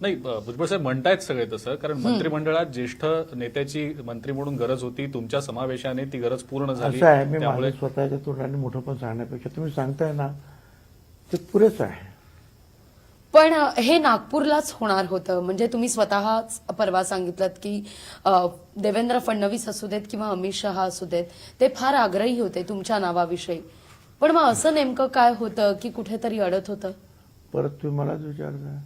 नाही, भुजबळ साहेब म्हणतायत सगळे तसं, कारण मंत्रिमंडळात ज्येष्ठ नेत्याची मंत्री म्हणून गरज होती, तुमच्या समावेशाने ती गरज पूर्ण झाली. असं आहे, मी त्यामुळे माझं स्वतःच्या तोंडाने मोठं पण सांगण्यापेक्षा तुम्ही सांगताय ना ते पुरेच आहे. पण हे नागपूरलाच होणार होतं. म्हणजे तुम्ही स्वतःच परवा सांगितलं की देवेंद्र फडणवीस असू देत किंवा अमित शहा असू देत, ते फार आग्रही होते तुमच्या नावाविषयी. पण मग असं नेमकं काय होतं की कुठेतरी अडत होतं? परत तुम्ही मलाच विचारता,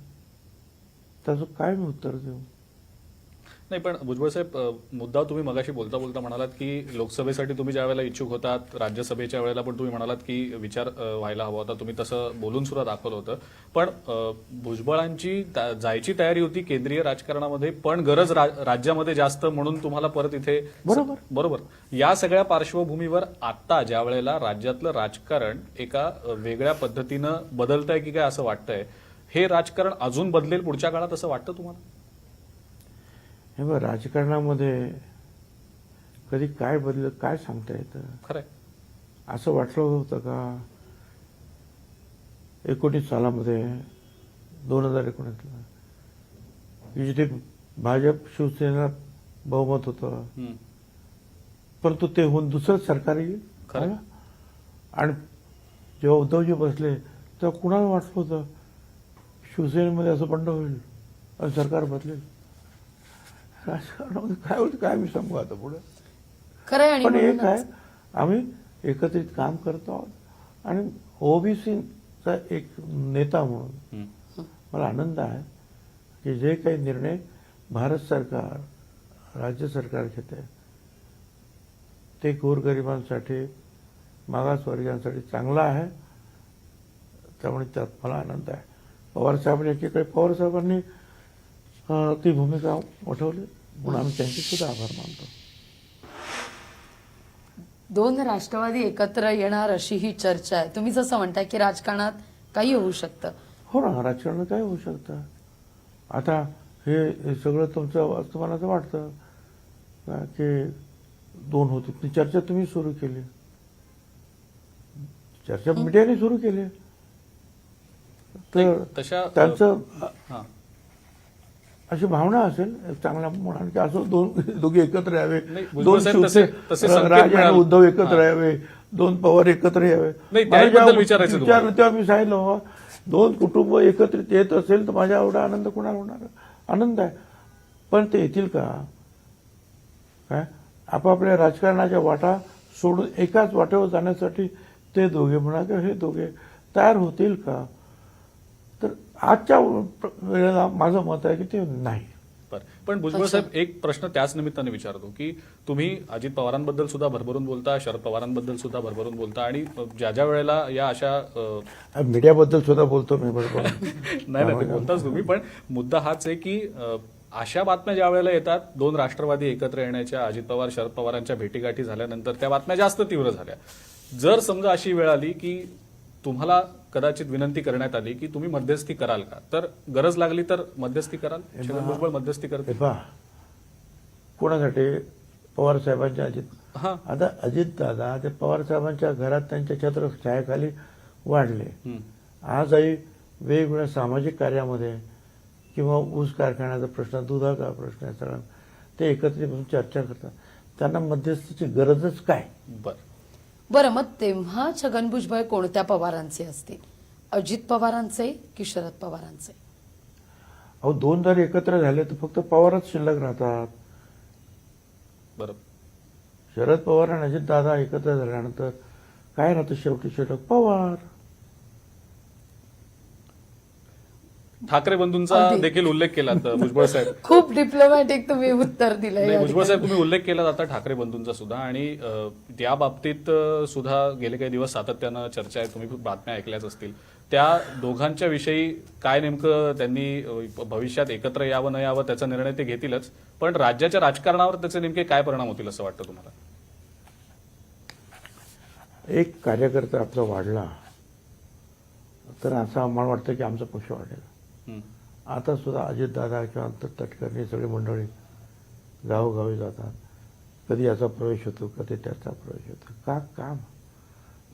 त्याचं काय मी उत्तर देऊ? नाही, पण भुजबळ साहेब, मुद्दा तुम्ही मगाशी बोलता बोलता म्हणालात की लोकसभेसाठी तुम्ही ज्या वेळेला इच्छुक होतात, राज्यसभेच्या वेळेला पण तुम्ही म्हणालात की विचार व्हायला हवा होता, तुम्ही तसं बोलून सुद्धा दाखवलं होतं. पण भुजबळांची जायची तयारी होती केंद्रीय राजकारणामध्ये, पण गरज राज्यामध्ये जास्त म्हणून तुम्हाला परत इथे. बरोबर. या सगळ्या पार्श्वभूमीवर आता ज्या वेळेला राज्यातलं राजकारण एका वेगळ्या पद्धतीनं बदलतंय की काय असं वाटतंय, हे राजकारण अजून बदलेल पुढच्या काळात असं वाटतं तुम्हाला? हे बघ, राजकारणामध्ये कधी काय बदल काय सांगता येतं? खरंय. असं वाटलं होतं का 19 सालामध्ये 2019ला की जिथे भाजप शिवसेना बहुमत होतं, परंतु ते होऊन दुसरं सरकार येईल. आणि जेव्हा उद्धवजी बसले तेव्हा कुणाला वाटलं होतं शिवसेनेमध्ये असं बंड होईल आणि सरकार बदलेल? राजकारणामध्ये काय होतं काय मी सांगू आता पुढे. खरंय. पण एक आहे, आम्ही एकत्रित काम करतो आहोत आणि ओबीसीचा एक नेता म्हणून मला आनंद आहे की जे काही निर्णय भारत सरकार, राज्य सरकार घेते ते गोरगरिबांसाठी, मागासवर्गीयांसाठी चांगलं आहे. त्यामुळे त्यात मला आनंद आहे. पवारसाहेबांनी एकीकडे पवारसाहेबांनी ती भूमिका उठवली म्हणून आम्ही त्यांचे सुद्धा आभार मानतो. दोन राष्ट्रवादी एकत्र येणार अशी ही चर्चा आहे. तुम्ही जसं म्हणताय की राजकारणात काही होऊ शकतं. हो ना, राजकारणात काय होऊ शकतं. आता हे सगळं तुमचं तुम्हाला असं वाटतं का की दोन होते, ती चर्चा तुम्ही सुरू केली, चर्चा मीडियाने सुरू केली, तर त्यांचं अशी भावना असेल चांगल्या म्हणून की असं दोघे एकत्र यावे, दोन राज आणि उद्धव एकत्र यावे, दोन पवार एकत्र यावे. विचारायचं विचारलं तेव्हा मी सांगितलं, दोन कुटुंब एकत्रित येत असेल तर माझ्या एवढा आनंद कोणाला होणार? आनंद आहे. पण ते येतील का? काय आपापल्या राजकारणाच्या वाटा सोडून एकाच वाटेवर जाण्यासाठी ते दोघे म्हणा किंवा हे दोघे तयार होतील का? तर आजच्या वेळेला माझं मत आहे की ते नाही. पण भुजबळ साहेब, एक प्रश्न त्याच निमित्ताने विचारतो की तुम्ही अजित पवारांबद्दल सुद्धा भरभरून बोलता, शरद पवारांबद्दल सुद्धा भरभरून बोलता, आणि ज्या ज्या वेळेला या अशा मीडियाबद्दल सुद्धा बोलतो मी बरोबर. नाही ते बोलताच तुम्ही, पण मुद्दा हाच आहे की अशा बातम्या ज्या वेळेला येतात, दोन राष्ट्रवादी एकत्र येण्याच्या, अजित पवार शरद पवारांच्या भेटीगाठी झाल्यानंतर त्या बातम्या जास्त तीव्र झाल्या. जर समजा अशी वेळ आली की तुम्हाला कदाचित विनंती करण्यात आली की तुम्ही मध्यस्थी कराल का, तर गरज लागली तर मध्यस्थी कराल? छगन भुजबळ मध्यस्थी करते कोणासाठी? पवार साहेबांच्या आता अजित दादा ते पवार साहेबांच्या घरात त्यांच्या छत्रछायाखाली वाढले. आजही वेगवेगळ्या सामाजिक कार्यामध्ये किंवा ऊस कारखान्याचा प्रश्न, दुधाचा प्रश्न आहे, सगळं ते एकत्रित बसून चर्चा करतात. त्यांना मध्यस्थीची गरजच काय? बरं, मग तेव्हा छगन भुजबळ कोणत्या पवारांचे असतील? अजित पवारांचे की शरद पवारांचे? अहो, दोन जर एकत्र झाले तर फक्त पवारच शिल्लक राहतात. बरोबर. शरद पवार आणि अजित दादा एकत्र झाल्यानंतर काय राहतं? शेवटी शिल्लक पवार. ठाकरे बंधूंचा देखील उल्लेख केला भुजबळ साहेब. खूप डिप्लोमॅटिक तुम्ही उत्तर दिलंय. भुजबळ साहेब, तुम्ही उल्लेख केला जाता ठाकरे बंधूंचा सुद्धा, आणि त्या बाबतीत सुद्धा गेले काही दिवस सातत्यानं चर्चा आहे, तुम्ही बातम्या ऐकल्याच असतील. त्या दोघांच्या विषयी काय नेमकं त्यांनी भविष्यात एकत्र यावं न यावं त्याचा निर्णय ते घेतीलच, पण राज्याच्या राजकारणावर त्याचे नेमके काय परिणाम होतील असं वाटतं तुम्हाला? एक कार्यकर्ता आपला वाढला तर असं आम्हाला वाटतं की आमचा पक्ष वाढेल. आता सुद्धा अजितदादा किंवा तटकर्णी सगळी मंडळी गावोगावी जातात. कधी याचा प्रवेश होतो, कधी त्याचा प्रवेश होतो. का? काम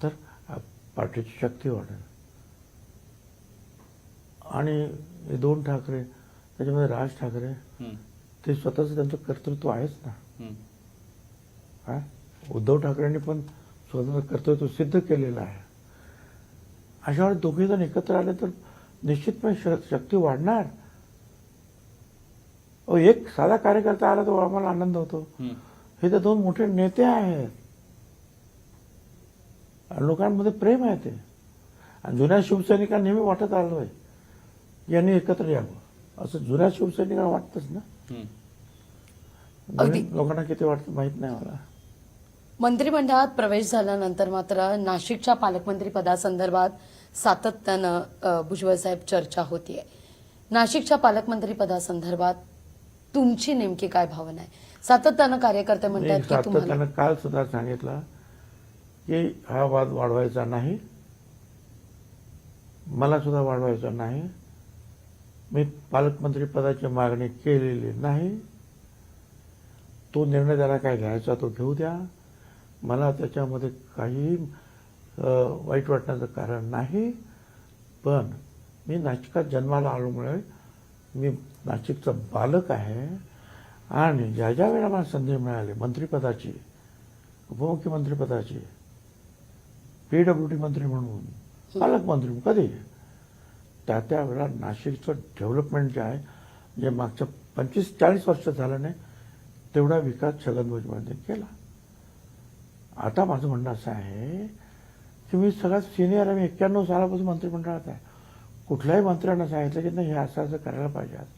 तर पार्टीची शक्ती वाढेल. आणि हे दोन ठाकरे त्याच्यामध्ये राज ठाकरे हम्म, ते स्वतःचं त्यांचं कर्तृत्व आहेच ना. हम्म, हा? उद्धव ठाकरेंनी पण स्वतःचं कर्तृत्व सिद्ध केलेलं आहे. अशा वेळी दोघे जण एकत्र आले तर निश्चितपणे शक्ती वाढणार. एक साधा कार्यकर्ता आला तर आम्हाला आनंद होतो. हम्म. हे तर दोन मोठे नेते आहेत आणि लोकांमध्ये प्रेम आहे ते. आणि जुन्या शिवसैनिकांना नेहमी वाटत आलोय यांनी एकत्र यावं असं जुन्या शिवसैनिकांना वाटतंच ना. हम्म. अगदी. नवीन लोकांना किती वाटतं माहित नाही मला. मंत्रिमंडळात प्रवेश झाल्यानंतर मात्र नाशिकच्या पालकमंत्री पदासंदर्भात सातत्यानं भुजबळ साहेब चर्चा होतीये. नाशिकच्या पालकमंत्री पदासंदर्भात तुमची नेमकी काय भावना आहे? सातत्यानं कार्यकर्ते मी म्हणतात की तुम्हाला सातत्यानं काल सुद्धा सांगितलं की हा वाद वाढवायचा नाही, मला सुद्धा वाढवायचा नाही. मी पालकमंत्री पदाची मागणी केलेली नाही. तो निर्णय त्याला काय घ्यायचा तो घेऊ द्या. मला त्याच्यामध्ये काही वाईट वाटण्याचं कारण नाही. पण मी नाशिकात जन्माला आल्यामुळे मी नाशिकचा बालक आहे आणि ज्या ज्या वेळेला मला संधी मिळाली मंत्रिपदाची, उपमुख्यमंत्रीपदाची, PWD मंत्री म्हणून, पालकमंत्री म्हणून, कधी त्या त्यावेळेला नाशिकचं डेव्हलपमेंट जे आहे, जे मागच्या 25-40 वर्ष झालं नाही तेवढा विकास छगन भुजबळांनी केला. आता माझं म्हणणं असं आहे की मी सगळ्यात सिनियर आहे. मी 91 सालापासून मंत्रिमंडळात आहे. कुठल्याही मंत्र्यांना सांगितलं की नाही हे असं असं करायला पाहिजे.